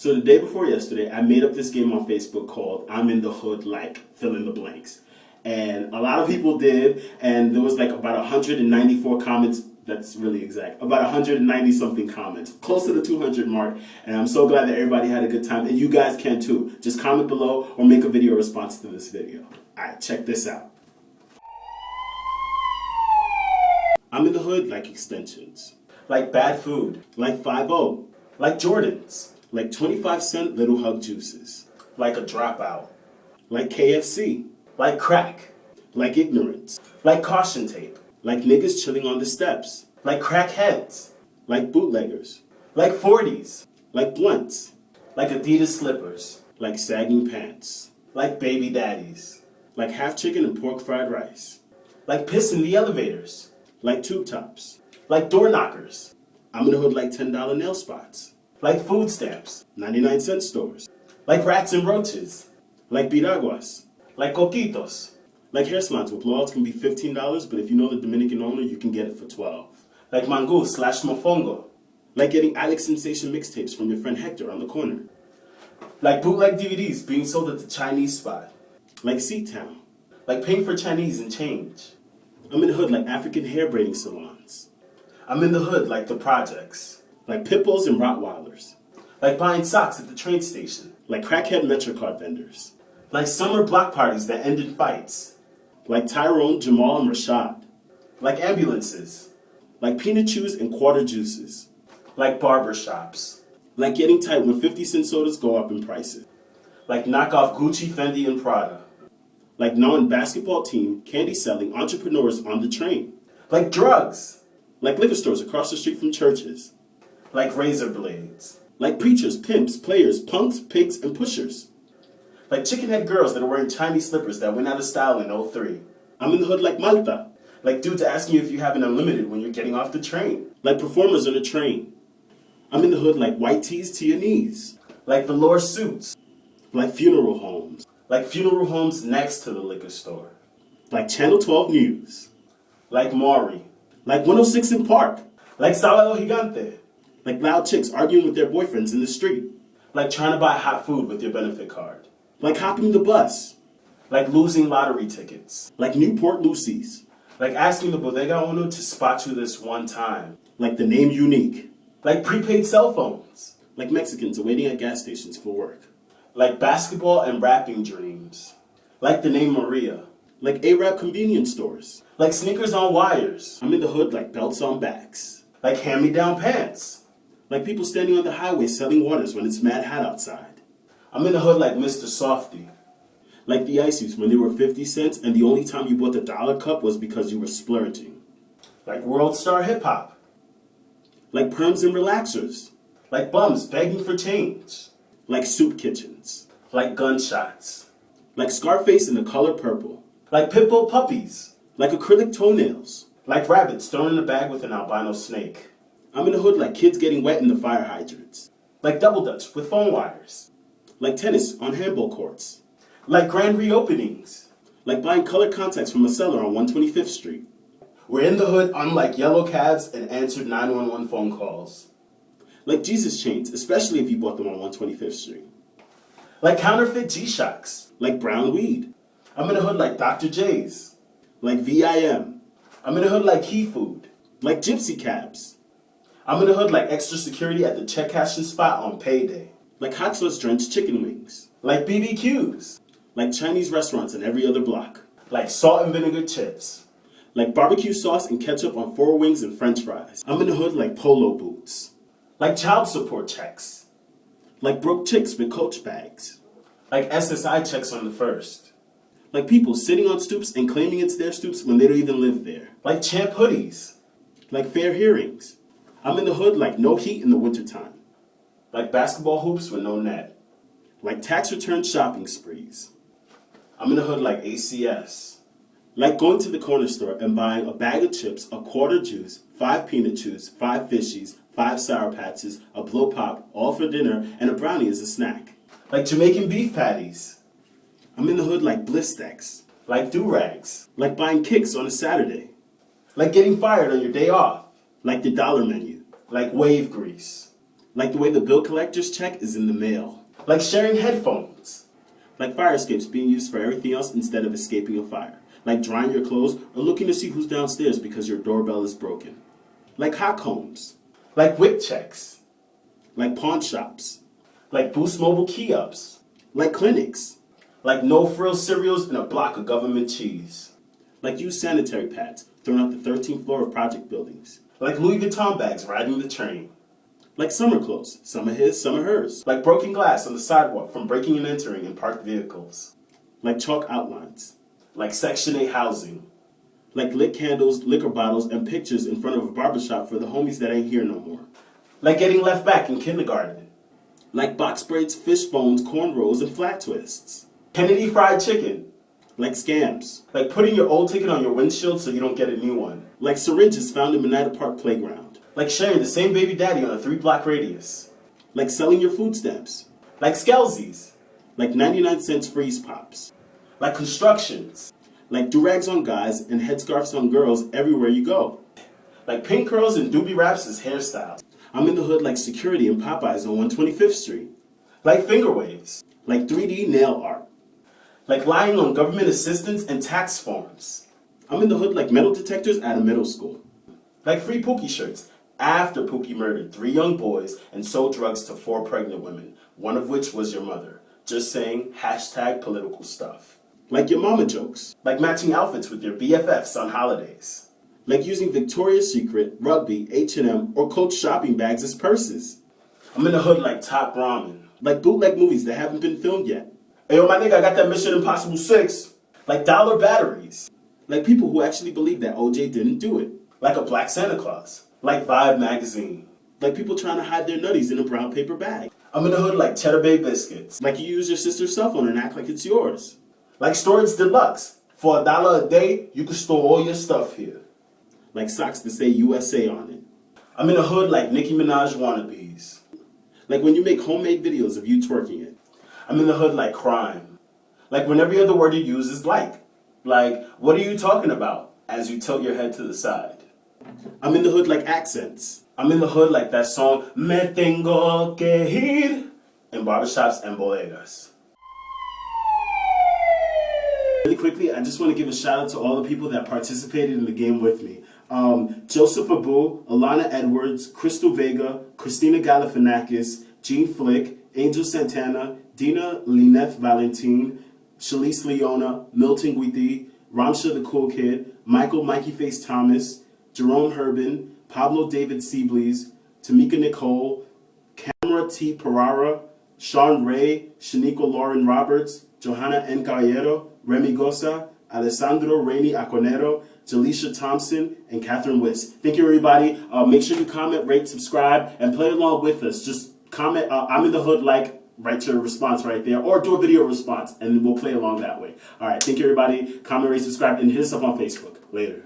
So the day before yesterday, I made up this game on Facebook called I'm in the Hood like fill in the blanks. And a lot of people did, and there was like about 194 comments. That's really exact. About 190 something comments, close to the 200 mark. And I'm so glad that everybody had a good time, and you guys can too. Just comment below or make a video response to this video. All right, check this out. I'm in the hood like extensions, like bad food, like 5-0, like Jordans, like 25-cent little hug juices, like a dropout, like KFC, like crack, like ignorance, like caution tape, like niggas chilling on the steps, like crackheads, like bootleggers, like 40s, like blunts, like Adidas slippers, like sagging pants, like baby daddies, like half chicken and pork fried rice, like piss in the elevators, like tube tops, like door knockers. I'm in the hood like $10 nail spots, like food stamps, 99-cent stores, like rats and roaches, like piraguas, like coquitos, like hair salons where blowouts can be $15, but if you know the Dominican owner, you can get it for $12. Like mango/mofongo, like getting Alex Sensation mixtapes from your friend Hector on the corner. Like bootleg DVDs being sold at the Chinese spot, like Seat Town, like paying for Chinese and change. I'm in the hood like African hair braiding salons. I'm in the hood like the projects, like pit bulls and Rottweilers, like buying socks at the train station, like crackhead MetroCard vendors, like summer block parties that end in fights, like Tyrone, Jamal, and Rashad, like ambulances, like peanut chews and quarter juices, like barber shops, like getting tight when 50-cent sodas go up in prices, like knockoff Gucci, Fendi, and Prada, like non-basketball team, candy-selling entrepreneurs on the train, like drugs, like liquor stores across the street from churches, like razor blades, like preachers, pimps, players, punks, pigs, and pushers, like chicken-head girls that are wearing Chinese slippers that went out of style in '03. I'm in the hood like Malta, like dudes asking you if you have an unlimited when you're getting off the train, like performers on a train. I'm in the hood like white tees to your knees, like velour suits, like funeral homes next to the liquor store, like Channel 12 News, like Maury, like 106 in Park, like Sábado Gigante, like loud chicks arguing with their boyfriends in the street, like trying to buy hot food with your benefit card, like hopping the bus, like losing lottery tickets, like Newport Lucy's, like asking the bodega owner to spot you this one time, like the name Unique, like prepaid cell phones, like Mexicans waiting at gas stations for work, like basketball and rapping dreams, like the name Maria, like Arab convenience stores, like sneakers on wires. I'm in the hood like belts on backs, like hand-me-down pants, like people standing on the highway selling waters when it's mad hot outside. I'm in the hood like Mr. Softy, like the ices when they were 50 cents and the only time you bought the dollar cup was because you were splurging, like world star hip-hop, like perms and relaxers, like bums begging for change, like soup kitchens, like gunshots, like Scarface in the color purple, like pitbull puppies, like acrylic toenails, like rabbits thrown in a bag with an albino snake. I'm in the hood like kids getting wet in the fire hydrants, like double dutch with phone wires, like tennis on handball courts, like grand reopenings, like buying colored contacts from a seller on 125th Street. We're in the hood unlike yellow cabs and answered 911 phone calls, like Jesus chains, especially if you bought them on 125th Street, like counterfeit G-Shocks, like brown weed. I'm in the hood like Dr. J's, like VIM. I'm in the hood like Key Food, like gypsy cabs. I'm in the hood like extra security at the check cashing spot on payday, like hot sauce drenched chicken wings, like BBQs, like Chinese restaurants in every other block, like salt and vinegar chips, like barbecue sauce and ketchup on 4 wings and french fries. I'm in the hood like polo boots, like child support checks, like broke chicks with Coach bags, like SSI checks on the first, like people sitting on stoops and claiming it's their stoops when they don't even live there, like champ hoodies, like fair hearings. I'm in the hood like no heat in the wintertime, like basketball hoops with no net, like tax return shopping sprees. I'm in the hood like ACS, like going to the corner store and buying a bag of chips, a quarter juice, 5 peanut chews, 5 fishies, 5 Sour Patches, a blow pop, all for dinner, and a brownie as a snack. Like Jamaican beef patties. I'm in the hood like Blistex, like do-rags, like buying kicks on a Saturday, like getting fired on your day off, like the dollar menu, like wave grease, Like the way the bill collector's check is in the mail. Like sharing headphones. Like fire escapes being used for everything else instead of escaping a fire. Like drying your clothes or looking to see who's downstairs because your doorbell is broken. Like hot combs. Like whip checks. Like pawn shops. Like Boost Mobile key-ups. Like clinics. Like no-frills cereals and a block of government cheese. Like used sanitary pads thrown out the 13th floor of project buildings. Like Louis Vuitton bags riding the train. Like summer clothes, some are his, some are hers. Like broken glass on the sidewalk from breaking and entering in parked vehicles. Like chalk outlines. Like Section 8 housing. Like lit candles, liquor bottles, and pictures in front of a barbershop for the homies that ain't here no more. Like getting left back in kindergarten. Like box braids, fish bones, cornrows, and flat twists. Kennedy Fried Chicken. Like scams. Like putting your old ticket on your windshield so you don't get a new one. Like syringes found in Manida Park playground. Like sharing the same baby daddy on a 3-block radius. Like selling your food stamps. Like Skelzies. Like 99-cent freeze pops. Like constructions. Like do-rags on guys and headscarves on girls everywhere you go. Like pink curls and doobie wraps as hairstyles. I'm in the hood like security in Popeyes on 125th Street. Like finger waves. Like 3D nail art. Like lying on government assistance and tax forms. I'm in the hood like metal detectors at a middle school. Like free Pookie shirts after Pookie murdered 3 young boys and sold drugs to 4 pregnant women, one of which was your mother. Just saying, #political stuff. Like your mama jokes. Like matching outfits with your BFFs on holidays. Like using Victoria's Secret, Rugby, H&M, or Coach shopping bags as purses. I'm in the hood like Top Ramen. Like bootleg movies that haven't been filmed yet. Hey yo, my nigga, I got that Mission Impossible 6. Like dollar batteries. Like people who actually believe that OJ didn't do it. Like a black Santa Claus. Like Vibe magazine. Like people trying to hide their nutties in a brown paper bag. I'm in the hood like Cheddar Bay biscuits. Like you use your sister's cell phone and act like it's yours. Like Storage Deluxe. For $1 a day, you can store all your stuff here. Like socks that say USA on it. I'm in the hood like Nicki Minaj wannabes. Like when you make homemade videos of you twerking it. I'm in the hood like crime. Like when every other word you use is like. Like, what are you talking about? As you tilt your head to the side. I'm in the hood like accents. I'm in the hood like that song, Me Tengo Que Ir, in barbershops and bodegas. Really quickly, I just want to give a shout out to all the people that participated in the game with me. Joseph Abu, Alana Edwards, Crystal Vega, Christina Galifianakis, Jean Flick, Angel Santana, Dina Lineth Valentine, Shalise Leona, Milton Guiti, Ramsha the Cool Kid, Michael Mikey Face Thomas, Jerome Herbin, Pablo David Seablees, Tamika Nicole, Camera T. Perara, Sean Ray, Shaniqua Lauren Roberts, Johanna N. Caballero, Remy Gosa, Alessandro Rainey Aconero, Jaleisha Thompson, and Catherine Wiss. Thank you, everybody. Make sure you comment, rate, subscribe, and play along with us. Just comment, I'm in the hood, like, write your response right there, or do a video response, and we'll play along that way. All right, thank you, everybody. Comment, rate, subscribe, and hit us up on Facebook. Later.